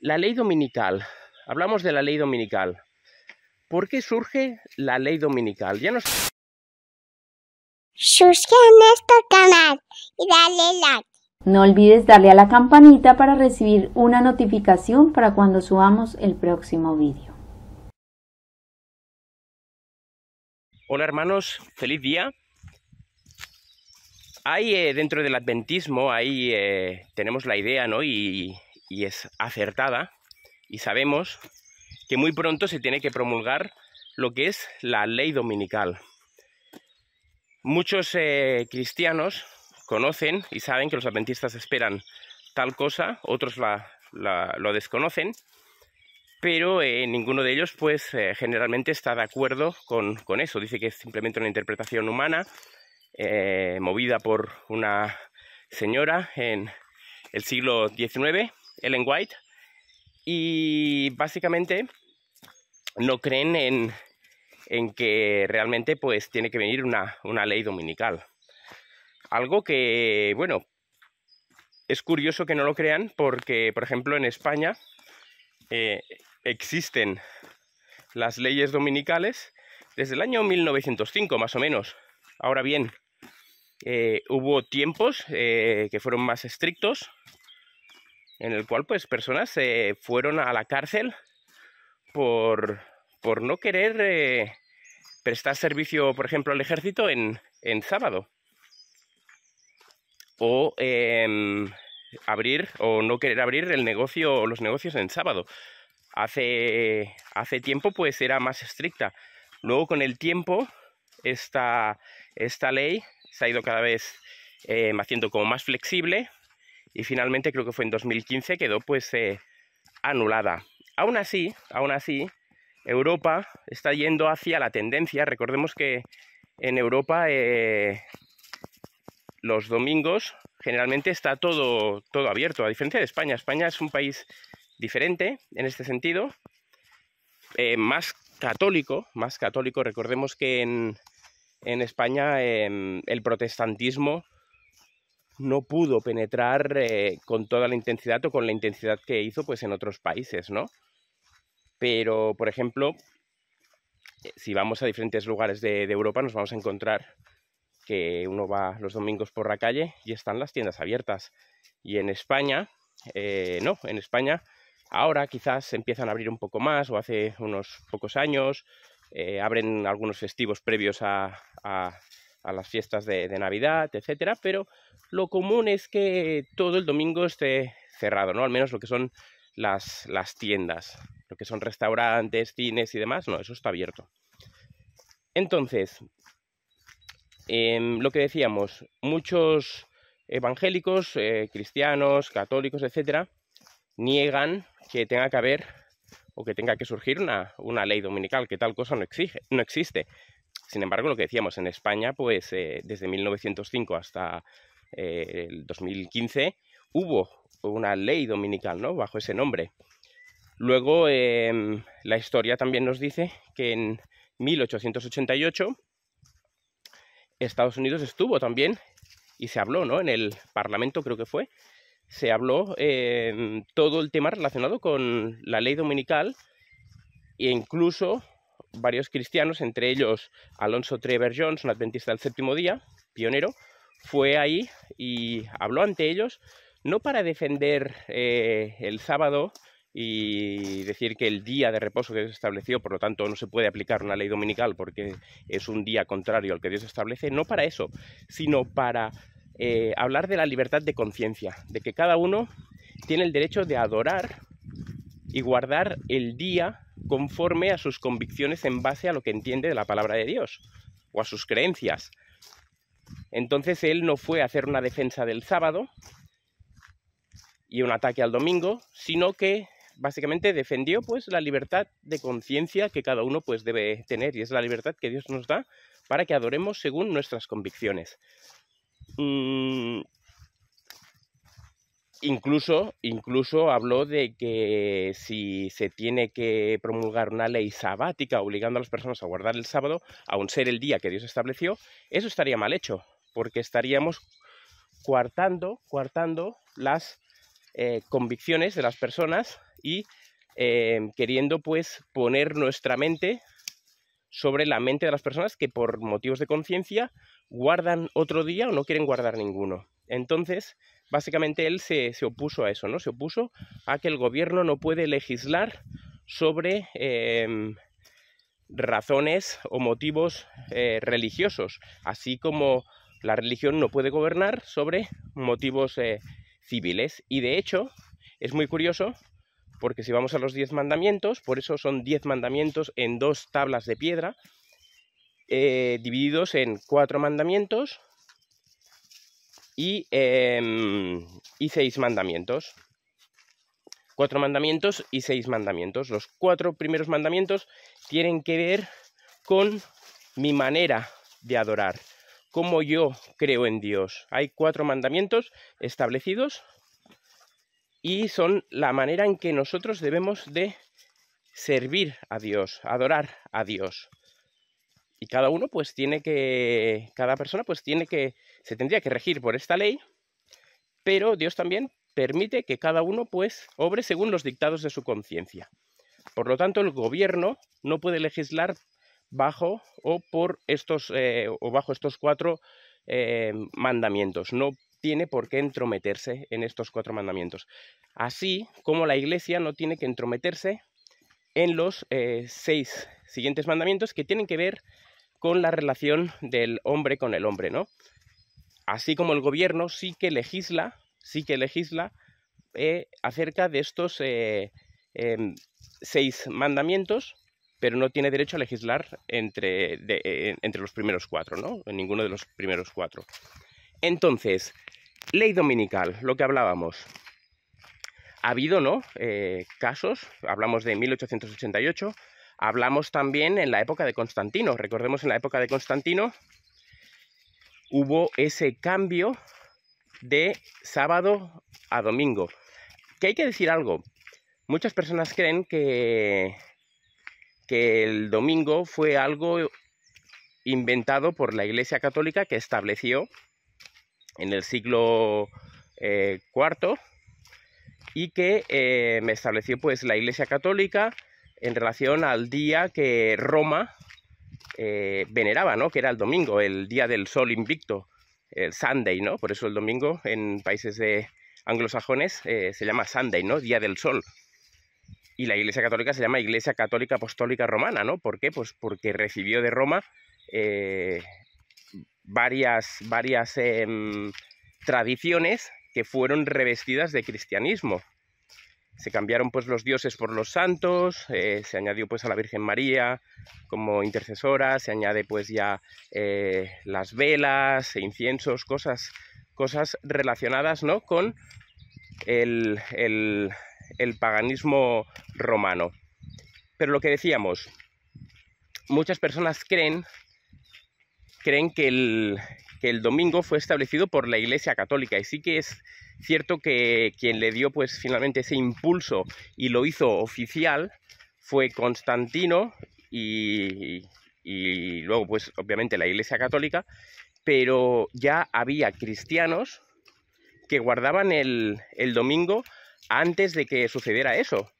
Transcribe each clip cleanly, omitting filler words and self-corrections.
La ley dominical. Hablamos de la ley dominical. ¿Por qué surge la ley dominical? Suscríbete a este canal y dale like. No olvides darle a la campanita para recibir una notificación para cuando subamos el próximo vídeo. Hola hermanos, feliz día. Hay dentro del adventismo, tenemos la idea, ¿no? Y es acertada, y sabemos que muy pronto se tiene que promulgar lo que es la ley dominical. Muchos cristianos conocen y saben que los adventistas esperan tal cosa, otros lo desconocen, pero ninguno de ellos pues generalmente está de acuerdo con eso. Dice que es simplemente una interpretación humana, movida por una señora en el siglo XIX, Ellen White, y básicamente no creen en que realmente pues tiene que venir una ley dominical. Algo que, bueno, es curioso que no lo crean porque, por ejemplo, en España existen las leyes dominicales desde el año 1905, más o menos. Ahora bien, hubo tiempos que fueron más estrictos, en el cual pues personas fueron a la cárcel por no querer prestar servicio, por ejemplo, al ejército en sábado, o abrir o no querer abrir el negocio o los negocios en sábado. Hace tiempo pues era más estricta. Luego con el tiempo esta ley se ha ido cada vez haciendo como más flexible, y finalmente creo que fue en 2015 quedó pues anulada. Aún así, Europa está yendo hacia la tendencia. Recordemos que en Europa los domingos generalmente está todo abierto, a diferencia de España. España es un país diferente en este sentido, más católico. Recordemos que en España el protestantismo no pudo penetrar con toda la intensidad o con la intensidad que hizo pues en otros países, ¿no? Pero, por ejemplo, si vamos a diferentes lugares de Europa, nos vamos a encontrar que uno va los domingos por la calle y están las tiendas abiertas. Y en España, no, en España ahora quizás empiezan a abrir un poco más, o hace unos pocos años abren algunos festivos previos a las fiestas de Navidad, etcétera, pero lo común es que todo el domingo esté cerrado, ¿no? Al menos lo que son las tiendas, lo que son restaurantes, cines y demás, no, eso está abierto. Entonces, lo que decíamos, muchos evangélicos, cristianos, católicos, etcétera, niegan que tenga que haber o que tenga que surgir una ley dominical, que tal cosa no existe. Sin embargo, lo que decíamos, en España, pues desde 1905 hasta el 2015 hubo una ley dominical, ¿no? Bajo ese nombre. Luego, la historia también nos dice que en 1888 Estados Unidos estuvo también, y se habló, ¿no? En el Parlamento, creo que fue, se habló todo el tema relacionado con la ley dominical, e incluso varios cristianos, entre ellos Alonzo Trevor Jones, un adventista del séptimo día, pionero, fue ahí y habló ante ellos, no para defender el sábado y decir que el día de reposo que Dios estableció, por lo tanto no se puede aplicar una ley dominical porque es un día contrario al que Dios establece, no para eso, sino para hablar de la libertad de conciencia, de que cada uno tiene el derecho de adorar y guardar el día conforme a sus convicciones en base a lo que entiende de la palabra de Dios o a sus creencias. Entonces él no fue a hacer una defensa del sábado y un ataque al domingo, sino que básicamente defendió pues la libertad de conciencia que cada uno pues debe tener, y es la libertad que Dios nos da para que adoremos según nuestras convicciones. Incluso habló de que si se tiene que promulgar una ley sabática obligando a las personas a guardar el sábado, aun ser el día que Dios estableció, eso estaría mal hecho, porque estaríamos coartando las convicciones de las personas y queriendo pues poner nuestra mente sobre la mente de las personas que por motivos de conciencia guardan otro día o no quieren guardar ninguno. Entonces, básicamente él se opuso a eso, ¿no? Se opuso a que el gobierno no puede legislar sobre razones o motivos religiosos, así como la religión no puede gobernar sobre motivos civiles. Y de hecho, es muy curioso, porque si vamos a los 10 mandamientos, por eso son 10 mandamientos en 2 tablas de piedra, divididos en 4 mandamientos y 6 mandamientos. 4 mandamientos y 6 mandamientos. Los 4 primeros mandamientos tienen que ver con mi manera de adorar, cómo yo creo en Dios. Hay 4 mandamientos establecidos y son la manera en que nosotros debemos de servir a Dios, adorar a Dios. Y cada uno pues cada persona pues se tendría que regir por esta ley, pero Dios también permite que cada uno pues obre según los dictados de su conciencia. Por lo tanto, el gobierno no puede legislar bajo estos 4 mandamientos. No tiene por qué entrometerse en estos 4 mandamientos. Así como la Iglesia no tiene que entrometerse en los 6 siguientes mandamientos que tienen que ver con la relación del hombre con el hombre, ¿no? Así como el gobierno sí que legisla acerca de estos 6 mandamientos, pero no tiene derecho a legislar entre los primeros 4, ¿no? En ninguno de los primeros 4. Entonces, ley dominical, lo que hablábamos. Ha habido, ¿no? Casos, hablamos de 1888, hablamos también en la época de Constantino. Recordemos, en la época de Constantino hubo ese cambio de sábado a domingo. Que hay que decir algo. Muchas personas creen que el domingo fue algo inventado por la Iglesia Católica, que estableció en el siglo IV y que estableció pues la Iglesia Católica en relación al día que Roma veneraba, ¿no? Que era el domingo, el día del sol invicto, el Sunday, ¿no? Por eso el domingo en países anglosajones se llama Sunday, ¿no? Día del sol. Y la Iglesia Católica se llama Iglesia Católica Apostólica Romana, ¿no? ¿Por qué? Pues porque recibió de Roma varias tradiciones que fueron revestidas de cristianismo. Se cambiaron pues los dioses por los santos, se añadió pues a la Virgen María como intercesora, se añade pues ya las velas, inciensos, cosas relacionadas, ¿no? Con el paganismo romano. Pero lo que decíamos, muchas personas creen que el domingo fue establecido por la Iglesia Católica, y sí que es cierto que quien le dio pues finalmente ese impulso y lo hizo oficial fue Constantino y luego pues obviamente la Iglesia Católica, pero ya había cristianos que guardaban el domingo antes de que sucediera eso.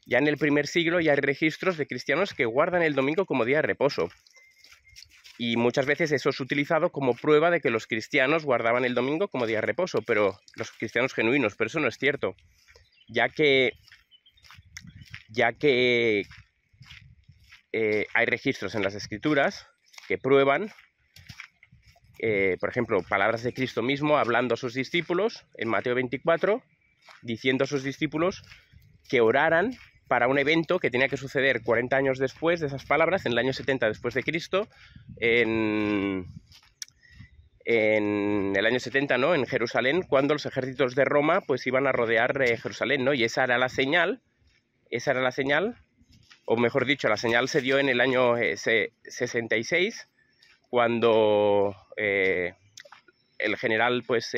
Ya en el primer siglo ya hay registros de cristianos que guardan el domingo como día de reposo. Y muchas veces eso es utilizado como prueba de que los cristianos guardaban el domingo como día de reposo, pero los cristianos genuinos, pero eso no es cierto, ya que hay registros en las Escrituras que prueban, por ejemplo, palabras de Cristo mismo hablando a sus discípulos en Mateo 24, diciendo a sus discípulos que oraran para un evento que tenía que suceder 40 años después de esas palabras, en el año 70 después de Cristo, en el año 70, ¿no? En Jerusalén, cuando los ejércitos de Roma pues iban a rodear Jerusalén, ¿no? Y esa era la señal, o mejor dicho, la señal se dio en el año 66, cuando el general pues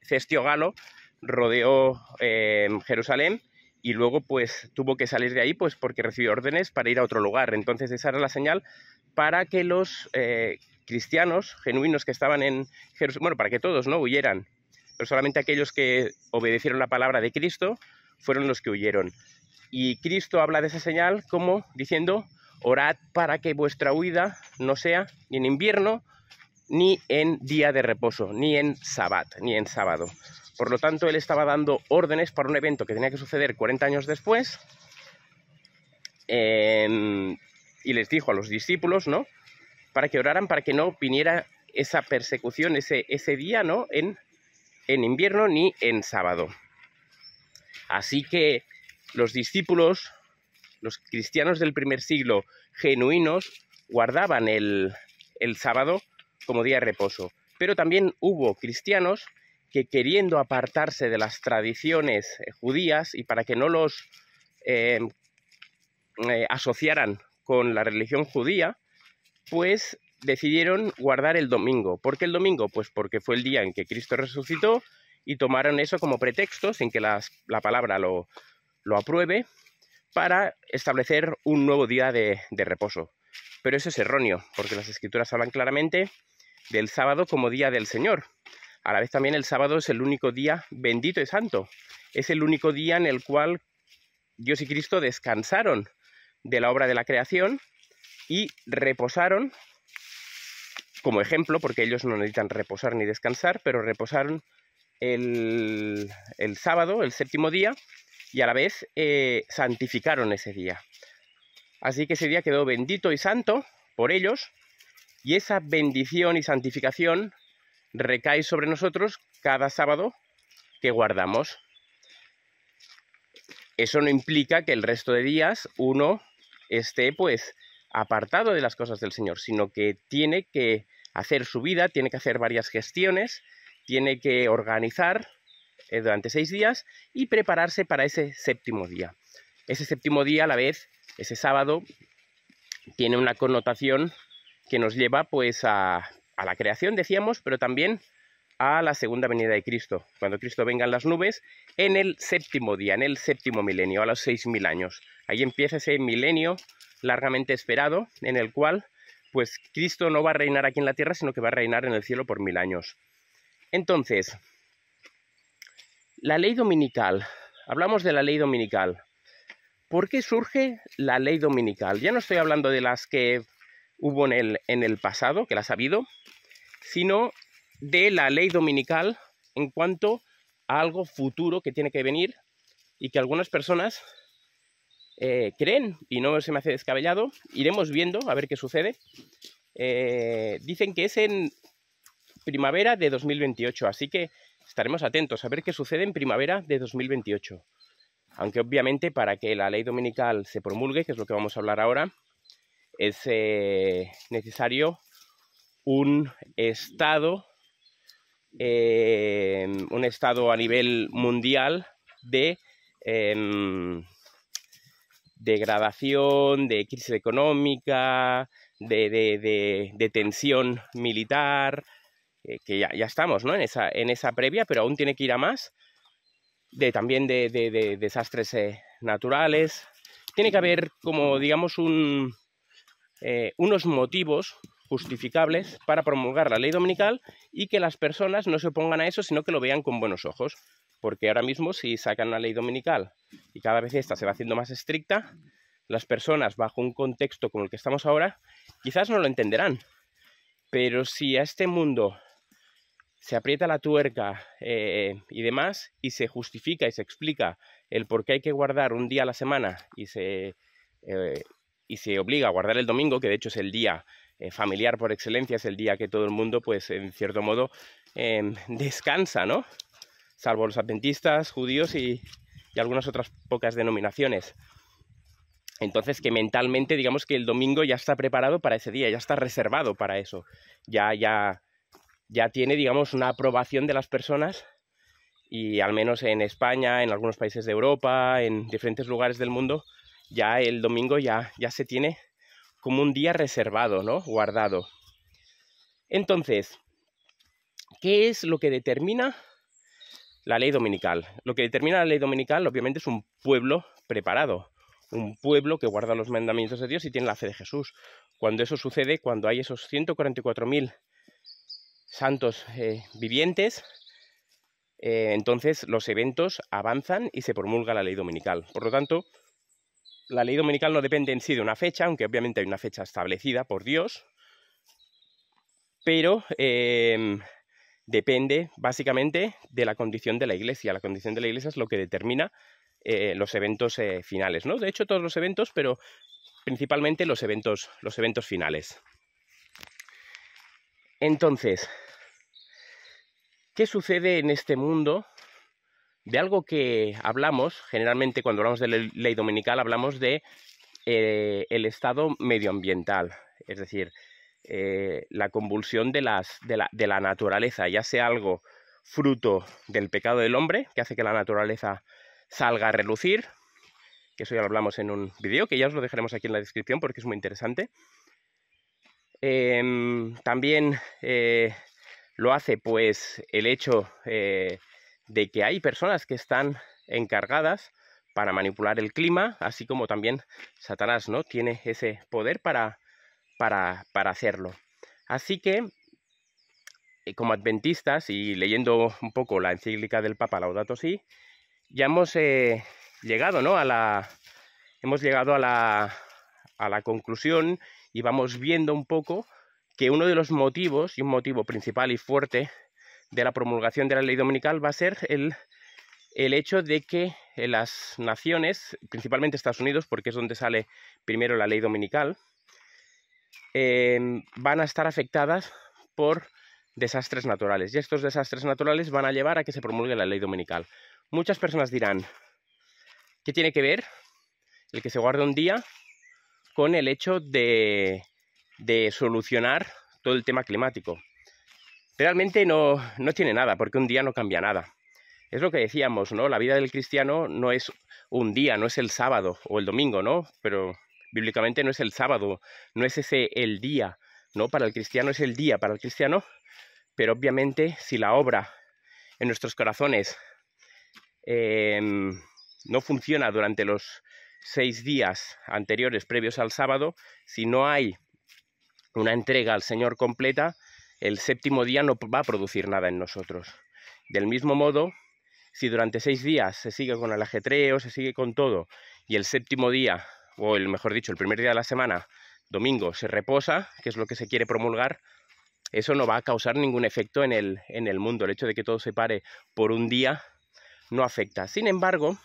Cestio Galo rodeó Jerusalén, y luego pues tuvo que salir de ahí pues porque recibió órdenes para ir a otro lugar. Entonces esa era la señal para que los cristianos genuinos que estaban en Jerusalén, bueno, para que todos no huyeran, pero solamente aquellos que obedecieron la palabra de Cristo fueron los que huyeron. Y Cristo habla de esa señal como diciendo: orad para que vuestra huida no sea ni en invierno, ni en día de reposo, ni en sabbat, ni en sábado. Por lo tanto, él estaba dando órdenes para un evento que tenía que suceder 40 años después, y les dijo a los discípulos, ¿no?, para que oraran para que no viniera esa persecución ese día, ¿no?, en invierno ni en sábado. Así que los discípulos, los cristianos del primer siglo genuinos, guardaban el sábado como día de reposo. Pero también hubo cristianos que, queriendo apartarse de las tradiciones judías y para que no los asociaran con la religión judía, pues decidieron guardar el domingo. ¿Por qué el domingo? Pues porque fue el día en que Cristo resucitó y tomaron eso como pretexto, sin que la palabra lo apruebe, para establecer un nuevo día de reposo. Pero eso es erróneo, porque las Escrituras hablan claramente del sábado como día del Señor. A la vez también el sábado es el único día bendito y santo. Es el único día en el cual Dios y Cristo descansaron de la obra de la creación y reposaron, como ejemplo, porque ellos no necesitan reposar ni descansar, pero reposaron el sábado, el séptimo día, y a la vez santificaron ese día. Así que ese día quedó bendito y santo por ellos, y esa bendición y santificación recae sobre nosotros cada sábado que guardamos. Eso no implica que el resto de días uno esté pues apartado de las cosas del Señor, sino que tiene que hacer su vida, tiene que hacer varias gestiones, tiene que organizar durante 6 días y prepararse para ese séptimo día. Ese séptimo día, a la vez, ese sábado, tiene una connotación que nos lleva pues a la creación, decíamos, pero también a la segunda venida de Cristo, cuando Cristo venga en las nubes, en el séptimo día, en el séptimo milenio, a los 6.000 años. Ahí empieza ese milenio largamente esperado, en el cual pues Cristo no va a reinar aquí en la tierra, sino que va a reinar en el cielo por 1000 años. Entonces, la ley dominical. Hablamos de la ley dominical. ¿Por qué surge la ley dominical? Ya no estoy hablando de las que hubo en el pasado, que las ha habido, sino de la ley dominical en cuanto a algo futuro que tiene que venir y que algunas personas creen, y no se me hace descabellado. Iremos viendo a ver qué sucede. Dicen que es en primavera de 2028, así que estaremos atentos a ver qué sucede en primavera de 2028. Aunque obviamente para que la ley dominical se promulgue, que es lo que vamos a hablar ahora, es necesario un estado a nivel mundial de degradación, de crisis económica, de tensión militar, que ya estamos, ¿no?, en esa previa, pero aún tiene que ir a más, también de desastres naturales. Tiene que haber, como digamos, unos motivos justificables para promulgar la ley dominical y que las personas no se opongan a eso, sino que lo vean con buenos ojos. Porque ahora mismo, si sacan una ley dominical y cada vez esta se va haciendo más estricta, las personas bajo un contexto como el que estamos ahora quizás no lo entenderán. Pero si a este mundo se aprieta la tuerca y demás, y se justifica y se explica el por qué hay que guardar un día a la semana y se obliga a guardar el domingo, que de hecho es el día familiar por excelencia, es el día que todo el mundo, pues en cierto modo, descansa, ¿no? Salvo los adventistas, judíos y algunas otras pocas denominaciones. Entonces, que mentalmente, digamos que el domingo ya está preparado para ese día, ya está reservado para eso. Ya tiene, digamos, una aprobación de las personas, y al menos en España, en algunos países de Europa, en diferentes lugares del mundo, ya el domingo ya se tiene como un día reservado, ¿no?, guardado. Entonces, ¿qué es lo que determina la ley dominical? Lo que determina la ley dominical, obviamente, es un pueblo preparado, un pueblo que guarda los mandamientos de Dios y tiene la fe de Jesús. Cuando eso sucede, cuando hay esos 144.000 santos vivientes, entonces los eventos avanzan y se promulga la ley dominical. Por lo tanto, la ley dominical no depende en sí de una fecha, aunque obviamente hay una fecha establecida por Dios, pero depende básicamente de la condición de la Iglesia. La condición de la Iglesia es lo que determina los eventos finales, ¿no? De hecho, todos los eventos, pero principalmente los eventos finales. Entonces, ¿qué sucede en este mundo? De algo que hablamos, generalmente cuando hablamos de ley dominical, hablamos de el estado medioambiental, es decir, la convulsión de la naturaleza, ya sea algo fruto del pecado del hombre, que hace que la naturaleza salga a relucir, que eso ya lo hablamos en un vídeo, que ya os lo dejaremos aquí en la descripción porque es muy interesante. También lo hace pues el hecho de que hay personas que están encargadas para manipular el clima, así como también Satanás, ¿no? Tiene ese poder para hacerlo. Así que, como adventistas y leyendo un poco la encíclica del Papa Laudato Si, ya hemos llegado, ¿no? hemos llegado a la conclusión y vamos viendo un poco que uno de los motivos, y un motivo principal y fuerte de la promulgación de la ley dominical va a ser el hecho de que las naciones, principalmente Estados Unidos, porque es donde sale primero la ley dominical, van a estar afectadas por desastres naturales. Y estos desastres naturales van a llevar a que se promulgue la ley dominical. Muchas personas dirán, ¿qué tiene que ver el que se guarde un día con el hecho de solucionar todo el tema climático? Realmente no tiene nada, porque un día no cambia nada. Es lo que decíamos, ¿no? La vida del cristiano no es un día, no es el sábado o el domingo, ¿no? Pero bíblicamente no es el sábado, no es ese el día, ¿no? Para el cristiano es el día, para el cristiano, pero obviamente si la obra en nuestros corazones no funciona durante los 6 días anteriores previos al sábado, si no hay una entrega al Señor completa, el séptimo día no va a producir nada en nosotros. Del mismo modo, si durante 6 días se sigue con el ajetreo, se sigue con todo, y el séptimo día, o mejor dicho, el primer día de la semana, domingo, se reposa, que es lo que se quiere promulgar, eso no va a causar ningún efecto en el mundo. El hecho de que todo se pare por un día no afecta. Sin embargo,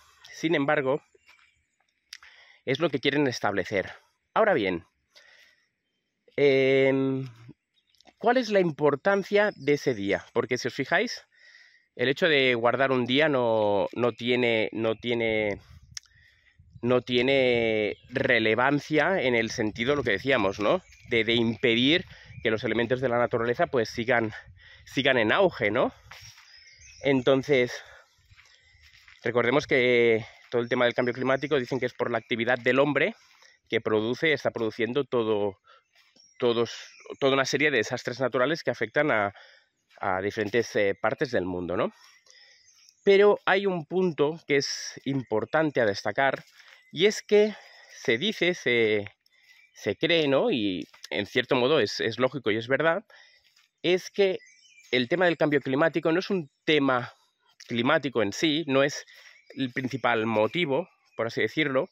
es lo que quieren establecer. Ahora bien, ¿cuál es la importancia de ese día? Porque si os fijáis, el hecho de guardar un día no tiene relevancia en el sentido, lo que decíamos, ¿no? De impedir que los elementos de la naturaleza pues sigan en auge, ¿no? Entonces, recordemos que todo el tema del cambio climático dicen que es por la actividad del hombre que está produciendo toda una serie de desastres naturales que afectan a diferentes partes del mundo, ¿no? Pero hay un punto que es importante a destacar, y es que se dice, se cree, ¿no? Y en cierto modo es lógico y es verdad, es que el tema del cambio climático no es un tema climático en sí, no es el principal motivo, por así decirlo,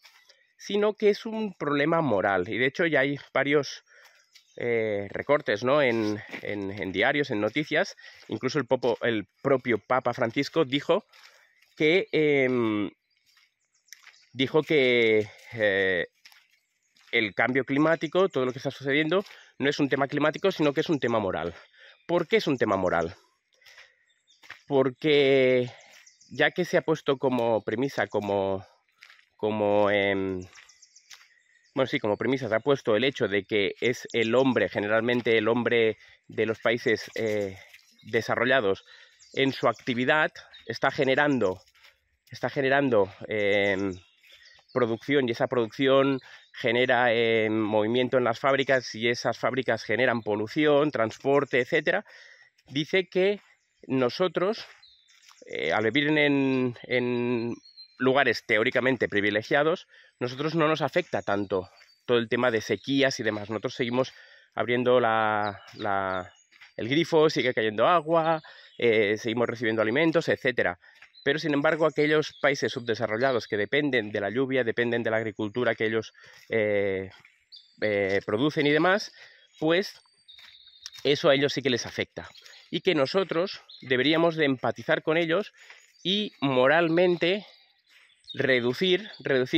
sino que es un problema moral. Y de hecho ya hay varios recortes, ¿no? en diarios, en noticias. Incluso el propio Papa Francisco dijo que el cambio climático, todo lo que está sucediendo, no es un tema climático, sino que es un tema moral. ¿Por qué es un tema moral? Porque ya que se ha puesto como premisa, como premisa se ha puesto el hecho de que es el hombre, generalmente el hombre de los países desarrollados, en su actividad está generando producción, y esa producción genera movimiento en las fábricas, y esas fábricas generan polución, transporte, etcétera. Dice que nosotros, al vivir en lugares teóricamente privilegiados, nosotros no nos afecta tanto todo el tema de sequías y demás. Nosotros seguimos abriendo el grifo, sigue cayendo agua, seguimos recibiendo alimentos, etcétera. pero sin embargo aquellos países subdesarrollados que dependen de la lluvia, dependen de la agricultura que ellos producen y demás, pues eso a ellos sí que les afecta. Y que nosotros deberíamos de empatizar con ellos y moralmente reducir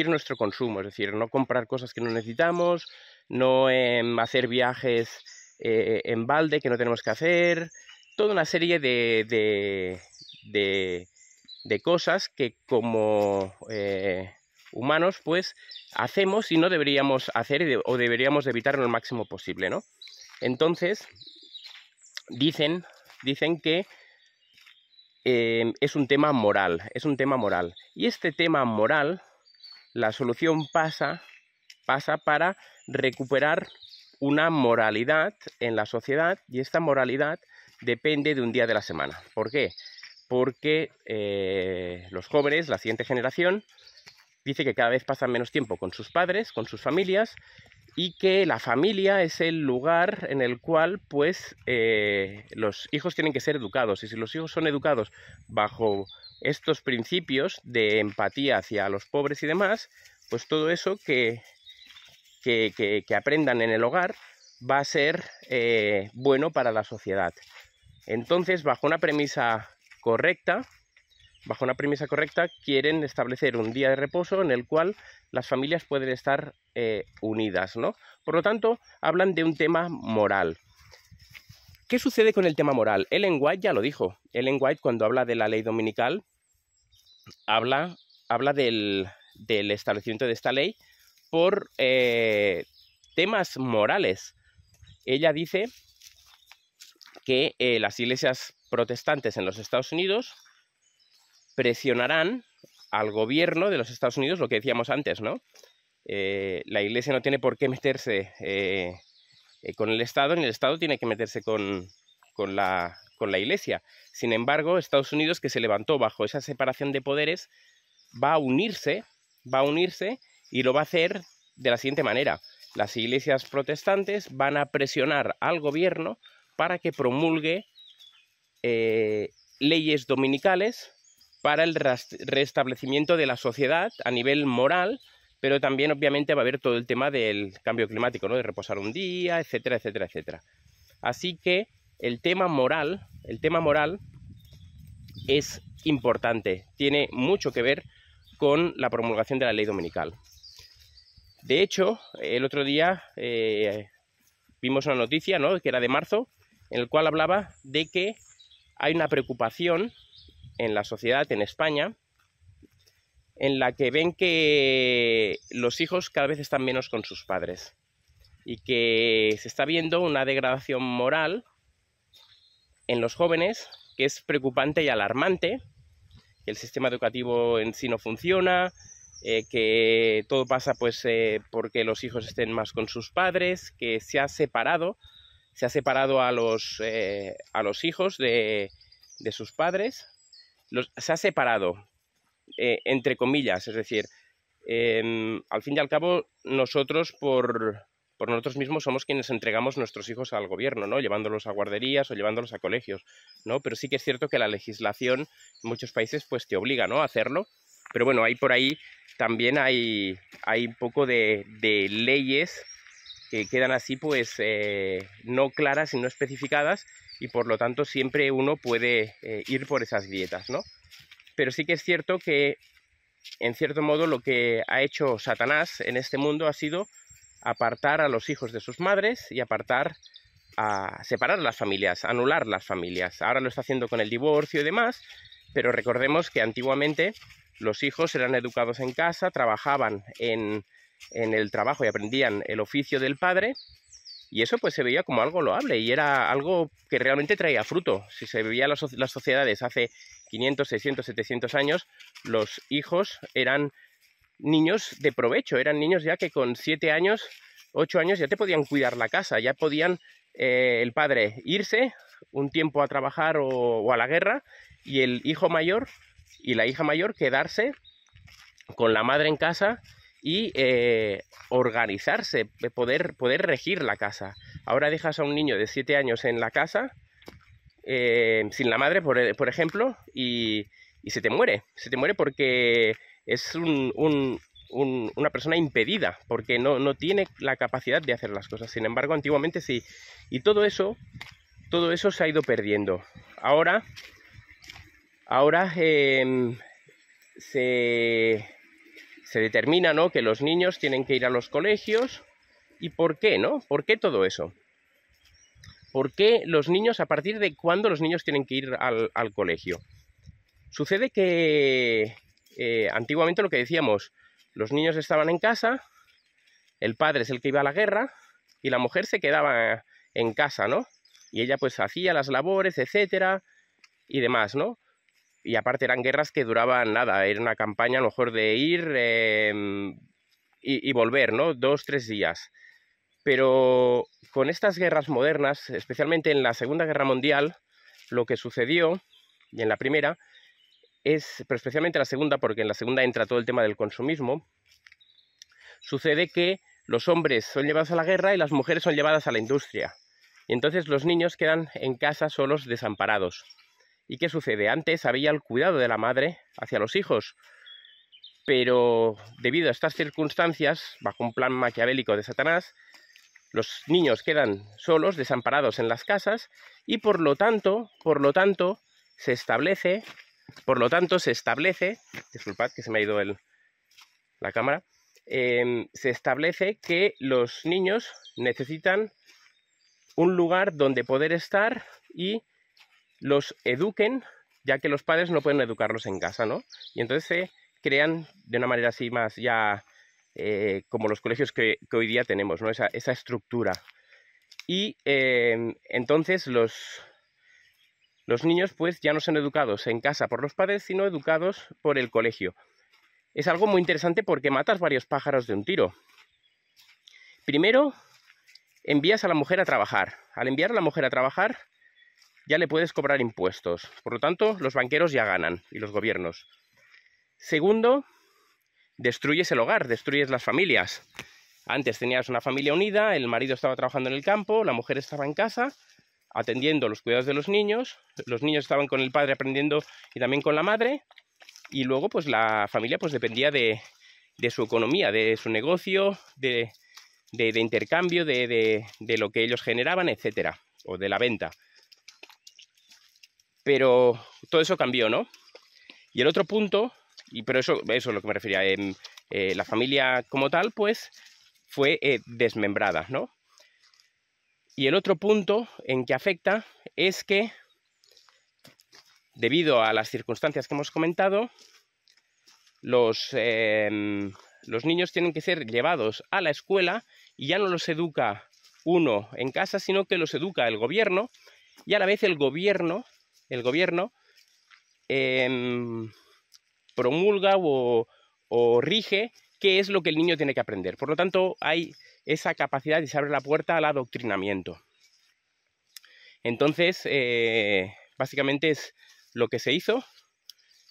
nuestro consumo, es decir, no comprar cosas que no necesitamos, no hacer viajes en balde que no tenemos que hacer, toda una serie de cosas que como humanos pues hacemos y no deberíamos hacer o deberíamos de evitar lo máximo posible, ¿no? Entonces dicen que es un tema moral, y este tema moral, la solución pasa para recuperar una moralidad en la sociedad, y esta moralidad depende de un día de la semana. ¿Por qué? Porque los jóvenes, la siguiente generación, dice que cada vez pasan menos tiempo con sus padres, con sus familias, y que la familia es el lugar en el cual pues los hijos tienen que ser educados, y si los hijos son educados bajo estos principios de empatía hacia los pobres y demás, pues todo eso que aprendan en el hogar va a ser bueno para la sociedad. Entonces, bajo una premisa correcta, quieren establecer un día de reposo en el cual las familias pueden estar unidas, ¿no? Por lo tanto, hablan de un tema moral. ¿Qué sucede con el tema moral? Ellen White ya lo dijo. Ellen White, cuando habla de la ley dominical, habla del establecimiento de esta ley por temas morales. Ella dice que las iglesias protestantes en los Estados Unidos presionarán al gobierno de los Estados Unidos, lo que decíamos antes, ¿no? La Iglesia no tiene por qué meterse con el Estado, ni el Estado tiene que meterse con la Iglesia. Sin embargo, Estados Unidos, que se levantó bajo esa separación de poderes, va a unirse y lo va a hacer de la siguiente manera. Las iglesias protestantes van a presionar al gobierno para que promulgue leyes dominicales para el restablecimiento de la sociedad a nivel moral, pero también obviamente va a haber todo el tema del cambio climático, ¿no? De reposar un día, etcétera, etcétera, etcétera. Así que el tema moral es importante, tiene mucho que ver con la promulgación de la ley dominical. De hecho, el otro día vimos una noticia, ¿no?, que era de marzo, en el cual hablaba de que hay una preocupación en la sociedad, en España, en la que ven que los hijos cada vez están menos con sus padres y que se está viendo una degradación moral en los jóvenes que es preocupante y alarmante, que el sistema educativo en sí no funciona, que todo pasa pues porque los hijos estén más con sus padres, que se ha separado a los hijos de sus padres, se ha separado, entre comillas, es decir, al fin y al cabo nosotros por nosotros mismos somos quienes entregamos nuestros hijos al gobierno, ¿no?, llevándolos a guarderías o llevándolos a colegios, ¿no? Pero sí que es cierto que la legislación en muchos países pues te obliga, ¿no?, a hacerlo. Pero bueno, ahí por ahí también hay un poco de leyes que quedan así pues no claras y no especificadas, y por lo tanto siempre uno puede ir por esas grietas, ¿no? Pero sí que es cierto que en cierto modo lo que ha hecho Satanás en este mundo ha sido apartar a los hijos de sus madres y separar las familias, anular las familias. Ahora lo está haciendo con el divorcio y demás, pero recordemos que antiguamente los hijos eran educados en casa, trabajaban en el trabajo y aprendían el oficio del padre, y eso pues se veía como algo loable y era algo que realmente traía fruto. Si se veía las sociedades hace 500, 600, 700 años, los hijos eran niños de provecho, eran niños ya que con 7 años, 8 años ya te podían cuidar la casa, ya podían el padre irse un tiempo a trabajar o a la guerra, y el hijo mayor y la hija mayor quedarse con la madre en casa y organizarse, poder regir la casa. Ahora dejas a un niño de 7 años en la casa sin la madre, por ejemplo, y y se te muere porque es una persona impedida, porque no tiene la capacidad de hacer las cosas. Sin embargo, antiguamente sí. Y todo eso se ha ido perdiendo. Ahora se determina, ¿no?, que los niños tienen que ir a los colegios. ¿Y por qué, no? ¿Por qué todo eso? ¿Por qué los niños, a partir de cuándo los niños tienen que ir al colegio? Sucede que antiguamente lo que decíamos, los niños estaban en casa, el padre es el que iba a la guerra y la mujer se quedaba en casa, ¿no? Y ella pues hacía las labores, etcétera, y demás, ¿no? Y aparte eran guerras que duraban nada, era una campaña a lo mejor de ir y volver, ¿no? 2-3 días. Pero con estas guerras modernas, especialmente en la Segunda Guerra Mundial, lo que sucedió, y en la primera, pero especialmente en la segunda, porque en la segunda entra todo el tema del consumismo, sucede que los hombres son llevados a la guerra y las mujeres son llevadas a la industria. Y entonces los niños quedan en casa solos, desamparados. ¿Y qué sucede? Antes había el cuidado de la madre hacia los hijos, pero debido a estas circunstancias, bajo un plan maquiavélico de Satanás, los niños quedan solos, desamparados en las casas y por lo tanto se establece, disculpad que se me ha ido la cámara, se establece que los niños necesitan un lugar donde poder estar y los eduquen, ya que los padres no pueden educarlos en casa, ¿no? Y entonces se crean de una manera así más ya como los colegios que hoy día tenemos, ¿no? Esa estructura. Y entonces los niños pues ya no son educados en casa por los padres, sino educados por el colegio. Es algo muy interesante porque matas varios pájaros de un tiro. Primero, envías a la mujer a trabajar. Al enviar a la mujer a trabajar, ya le puedes cobrar impuestos. Por lo tanto, los banqueros ya ganan y los gobiernos. Segundo, destruyes el hogar, destruyes las familias. Antes tenías una familia unida, el marido estaba trabajando en el campo, la mujer estaba en casa, atendiendo los cuidados de los niños estaban con el padre aprendiendo y también con la madre, y luego pues la familia pues dependía de su economía, de su negocio, de intercambio, de lo que ellos generaban, etcétera, o de la venta. Pero todo eso cambió, ¿no? Y el otro punto, pero eso es lo que me refería, la familia como tal, pues fue desmembrada, ¿no? Y el otro punto en que afecta es que, debido a las circunstancias que hemos comentado, los niños tienen que ser llevados a la escuela y ya no los educa uno en casa, sino que los educa el gobierno, y a la vez el gobierno promulga o rige qué es lo que el niño tiene que aprender. Por lo tanto, hay esa capacidad y se abre la puerta al adoctrinamiento. Entonces, básicamente es lo que se hizo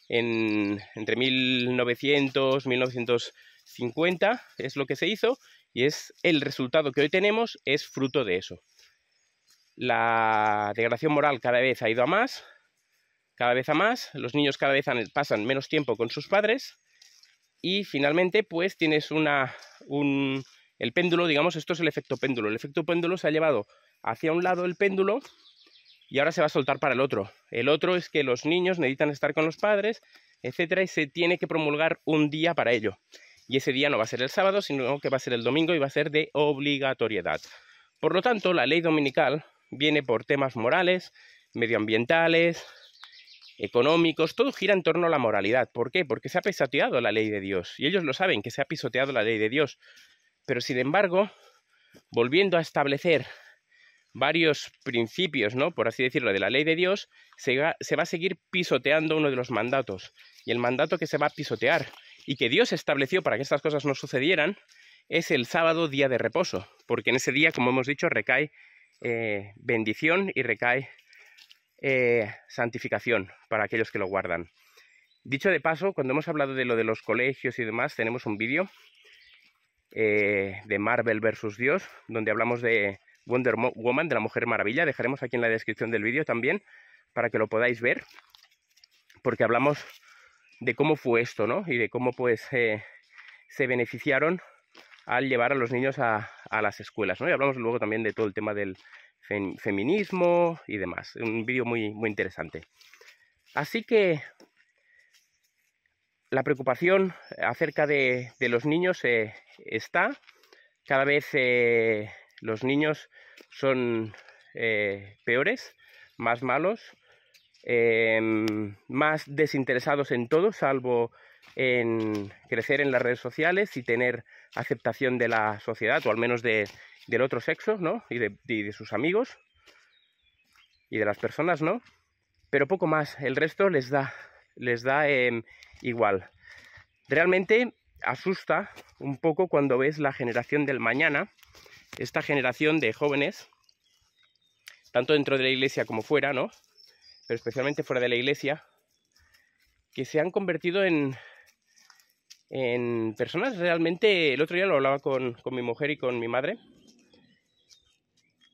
entre 1900 y 1950, es lo que se hizo, y es el resultado que hoy tenemos, es fruto de eso. La degradación moral cada vez ha ido a más, los niños cada vez pasan menos tiempo con sus padres, y finalmente pues tienes el péndulo, digamos, esto es el efecto péndulo. El efecto péndulo se ha llevado hacia un lado el péndulo y ahora se va a soltar para el otro. El otro es que los niños necesitan estar con los padres, etcétera, y se tiene que promulgar un día para ello. Y ese día no va a ser el sábado, sino que va a ser el domingo y va a ser de obligatoriedad. Por lo tanto, la ley dominical viene por temas morales, medioambientales, económicos, todo gira en torno a la moralidad. ¿Por qué? Porque se ha pisoteado la ley de Dios, y ellos lo saben, que se ha pisoteado la ley de Dios. Pero sin embargo, volviendo a establecer varios principios, ¿no?, por así decirlo, de la ley de Dios, se va a seguir pisoteando uno de los mandatos. Y el mandato que se va a pisotear y que Dios estableció para que estas cosas no sucedieran es el sábado, día de reposo, porque en ese día, como hemos dicho, recae bendición y recae santificación para aquellos que lo guardan. Dicho de paso, cuando hemos hablado de lo de los colegios y demás, tenemos un vídeo de Marvel vs. Dios, donde hablamos de Wonder Woman, de la Mujer Maravilla. Dejaremos aquí en la descripción del vídeo también para que lo podáis ver, porque hablamos de cómo fue esto, ¿no? Y de cómo pues se beneficiaron al llevar a los niños a las escuelas, ¿no? Y hablamos luego también de todo el tema del feminismo y demás. Un vídeo muy, muy interesante. Así que la preocupación acerca de los niños está. Cada vez los niños son peores, más malos, más desinteresados en todo, salvo en crecer en las redes sociales y tener aceptación de la sociedad, o al menos del otro sexo, ¿no? Y de sus amigos y de las personas, ¿no? Pero poco más, el resto les da igual. Realmente asusta un poco cuando ves la generación del mañana, esta generación de jóvenes, tanto dentro de la iglesia como fuera, ¿no? Pero especialmente fuera de la iglesia, que se han convertido en personas realmente. El otro día lo hablaba con mi mujer y con mi madre.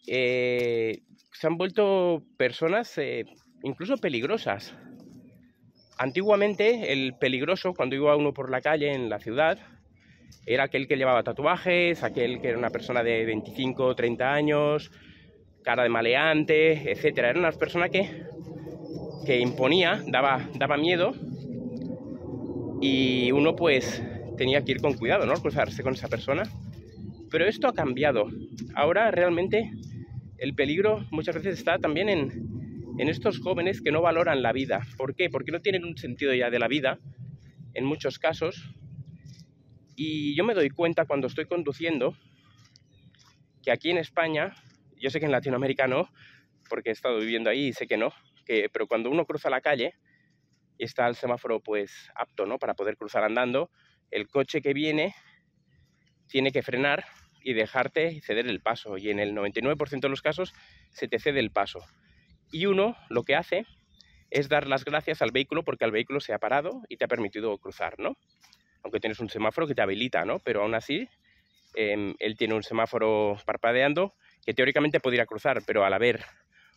Se han vuelto personas incluso peligrosas. Antiguamente el peligroso, cuando iba uno por la calle en la ciudad, era aquel que llevaba tatuajes, aquel que era una persona de 25 o 30 años, cara de maleante, etc. Era una persona que imponía, daba miedo, y uno pues tenía que ir con cuidado, ¿no? Cruzarse con esa persona. Pero esto ha cambiado. Ahora realmente el peligro muchas veces está también en estos jóvenes que no valoran la vida. ¿Por qué? Porque no tienen un sentido ya de la vida, en muchos casos. Y yo me doy cuenta cuando estoy conduciendo que aquí en España, yo sé que en Latinoamérica no, porque he estado viviendo ahí y sé que no, pero cuando uno cruza la calle y está el semáforo pues apto, ¿no?, para poder cruzar andando, el coche que viene tiene que frenar y dejarte ceder el paso, y en el 99% de los casos se te cede el paso. Y uno lo que hace es dar las gracias al vehículo porque el vehículo se ha parado y te ha permitido cruzar, ¿no? Aunque tienes un semáforo que te habilita, ¿no? Pero aún así, él tiene un semáforo parpadeando que teóricamente podría cruzar, pero al haber,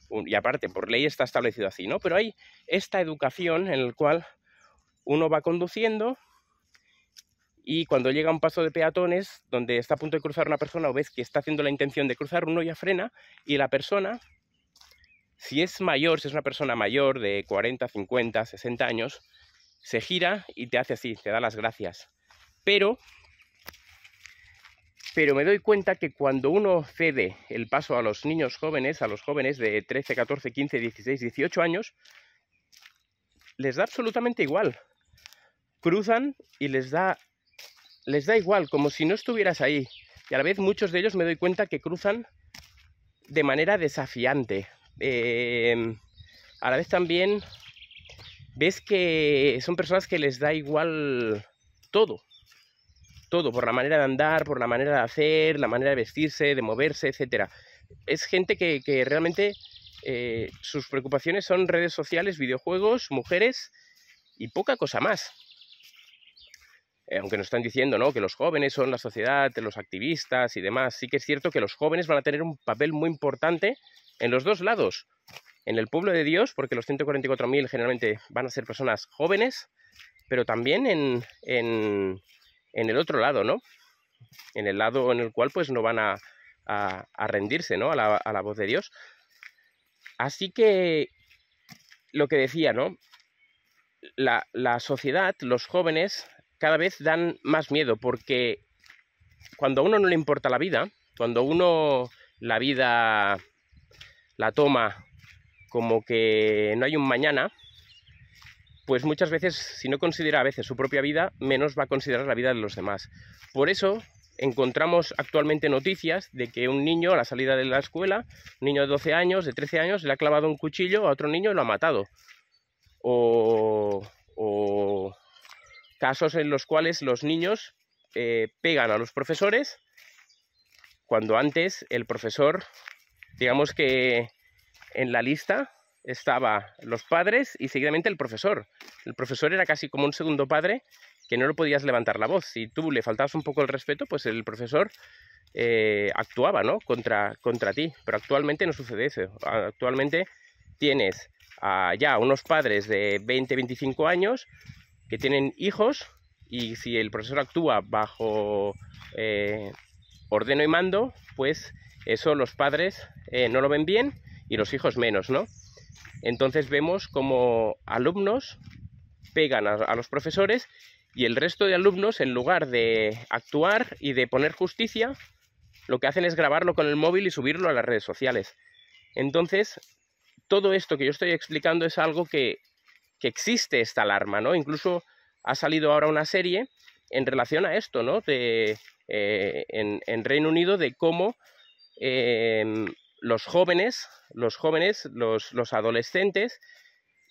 y aparte, por ley está establecido así, ¿no? Pero hay esta educación en la cual uno va conduciendo y cuando llega a un paso de peatones donde está a punto de cruzar una persona o ves que está haciendo la intención de cruzar, uno ya frena, y la persona, si es mayor, si es una persona mayor de 40, 50, 60 años, se gira y te hace así, te da las gracias. Pero me doy cuenta que cuando uno cede el paso a los niños jóvenes, a los jóvenes de 13, 14, 15, 16, 18 años, les da absolutamente igual. Cruzan y les da igual, como si no estuvieras ahí. Y a la vez muchos de ellos me doy cuenta que cruzan de manera desafiante. A la vez también ves que son personas que les da igual todo, por la manera de andar, por la manera de hacer, la manera de vestirse, de moverse, etc. Es gente que realmente sus preocupaciones son redes sociales, videojuegos, mujeres y poca cosa más. Aunque nos están diciendo, ¿no?, que los jóvenes son la sociedad, los activistas y demás, sí que es cierto que los jóvenes van a tener un papel muy importante en los dos lados. En el pueblo de Dios, porque los 144.000 generalmente van a ser personas jóvenes, pero también en el otro lado, ¿no? En el lado en el cual pues no van a rendirse, ¿no?, a la voz de Dios. Así que lo que decía, ¿no?, la sociedad, los jóvenes, cada vez dan más miedo, porque cuando a uno no le importa la vida, cuando uno la vida la toma como que no hay un mañana, pues muchas veces, si no considera a veces su propia vida, menos va a considerar la vida de los demás. Por eso encontramos actualmente noticias de que un niño a la salida de la escuela, un niño de 12 años, de 13 años, le ha clavado un cuchillo a otro niño y lo ha matado. O casos en los cuales los niños pegan a los profesores, cuando antes el profesor, digamos que en la lista estaba los padres y seguidamente el profesor. El profesor era casi como un segundo padre, que no le podías levantar la voz. Si tú le faltabas un poco el respeto, pues el profesor actuaba, ¿no?, contra ti. Pero actualmente no sucede eso. Actualmente tienes ya unos padres de 20-25 años que tienen hijos, y si el profesor actúa bajo ordeno y mando, pues eso los padres no lo ven bien y los hijos menos, ¿no? Entonces vemos como alumnos pegan a los profesores, y el resto de alumnos, en lugar de actuar y de poner justicia, lo que hacen es grabarlo con el móvil y subirlo a las redes sociales. Entonces, todo esto que yo estoy explicando es algo que existe, esta alarma, ¿no? Incluso ha salido ahora una serie en relación a esto, ¿no? En Reino Unido, de cómo los jóvenes, los adolescentes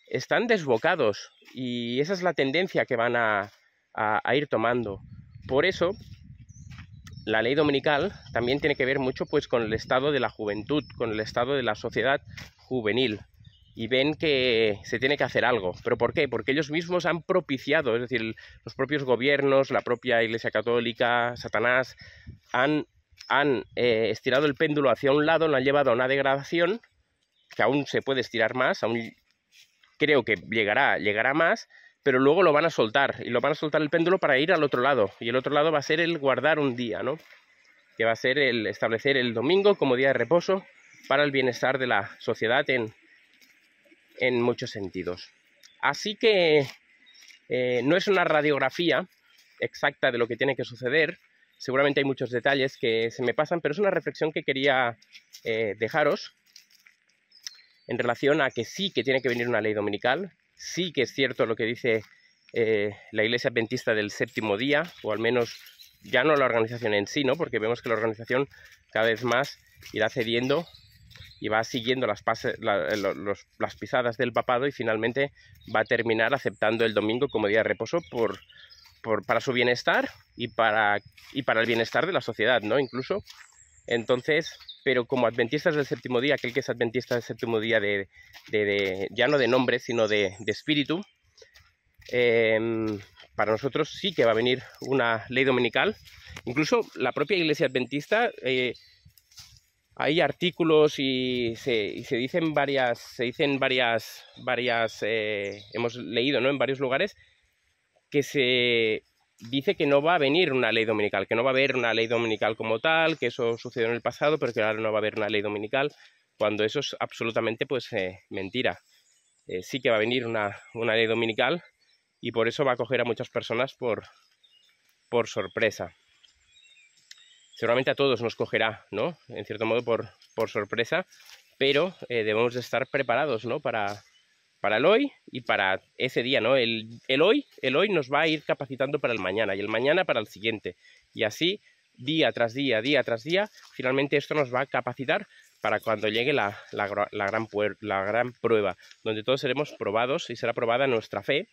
están desbocados, y esa es la tendencia que van a ir tomando. Por eso la ley dominical también tiene que ver mucho pues con el estado de la juventud, con el estado de la sociedad juvenil, y ven que se tiene que hacer algo. ¿Pero por qué? Porque ellos mismos han propiciado, es decir, los propios gobiernos, la propia Iglesia Católica, Satanás, han estirado el péndulo hacia un lado, lo han llevado a una degradación que aún se puede estirar más, aún creo que llegará más, pero luego lo van a soltar, y lo van a soltar el péndulo para ir al otro lado, y el otro lado va a ser el guardar un día, ¿no? Que va a ser el establecer el domingo como día de reposo para el bienestar de la sociedad en muchos sentidos. Así que no es una radiografía exacta de lo que tiene que suceder, seguramente hay muchos detalles que se me pasan, pero es una reflexión que quería dejaros en relación a que sí que tiene que venir una ley dominical. Sí que es cierto lo que dice la Iglesia Adventista del Séptimo Día, o al menos ya no la organización en sí, ¿no? Porque vemos que la organización cada vez más irá cediendo y va siguiendo las pisadas del papado, y finalmente va a terminar aceptando el domingo como día de reposo para su bienestar y para el bienestar de la sociedad, ¿no? Incluso. Entonces, pero como adventistas del séptimo día, aquel que es adventista del séptimo día ya no de nombre, sino de espíritu, para nosotros sí que va a venir una ley dominical. Incluso la propia Iglesia Adventista, hay artículos y se dicen varias, hemos leído, ¿no?, en varios lugares, que se dice que no va a venir una ley dominical, que no va a haber una ley dominical como tal, que eso sucedió en el pasado, pero que ahora no va a haber una ley dominical, cuando eso es absolutamente pues mentira. Sí que va a venir una ley dominical, y por eso va a coger a muchas personas por sorpresa. Seguramente a todos nos cogerá, ¿no?, en cierto modo por sorpresa, pero debemos de estar preparados, ¿no?, para el hoy y para ese día, ¿no? El hoy nos va a ir capacitando para el mañana, y el mañana para el siguiente, y así día tras día, finalmente esto nos va a capacitar para cuando llegue la gran prueba, donde todos seremos probados y será probada nuestra fe,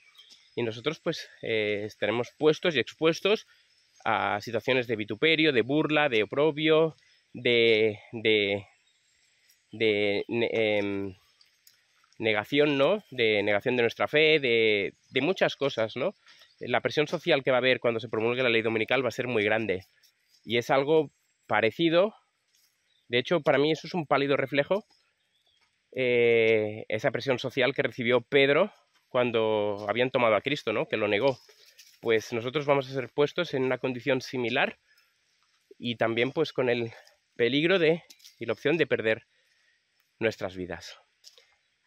y nosotros pues estaremos puestos y expuestos a situaciones de vituperio, de burla, de oprobio, negación, ¿no?, de negación de nuestra fe, de muchas cosas, ¿no? La presión social que va a haber cuando se promulgue la ley dominical va a ser muy grande, y es algo parecido. De hecho, para mí eso es un pálido reflejo, esa presión social que recibió Pedro cuando habían tomado a Cristo, ¿no?, que lo negó. Pues nosotros vamos a ser puestos en una condición similar, y también pues con el peligro y la opción de perder nuestras vidas.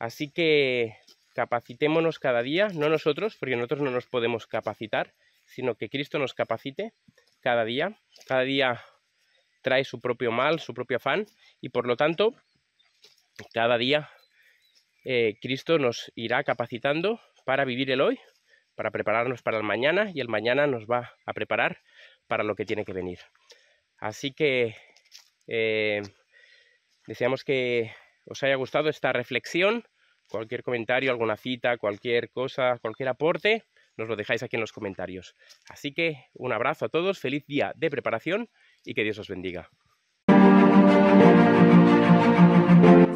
Así que capacitémonos cada día, no nosotros, porque nosotros no nos podemos capacitar, sino que Cristo nos capacite cada día. Cada día trae su propio mal, su propio afán, y por lo tanto, cada día Cristo nos irá capacitando para vivir el hoy, para prepararnos para el mañana, y el mañana nos va a preparar para lo que tiene que venir. Así que deseamos que os haya gustado esta reflexión. Cualquier comentario, alguna cita, cualquier cosa, cualquier aporte, nos lo dejáis aquí en los comentarios. Así que un abrazo a todos, feliz día de preparación, y que Dios os bendiga.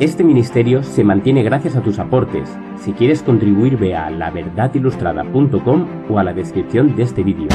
Este ministerio se mantiene gracias a tus aportes. Si quieres contribuir, ve a laverdadilustrada.com o a la descripción de este vídeo.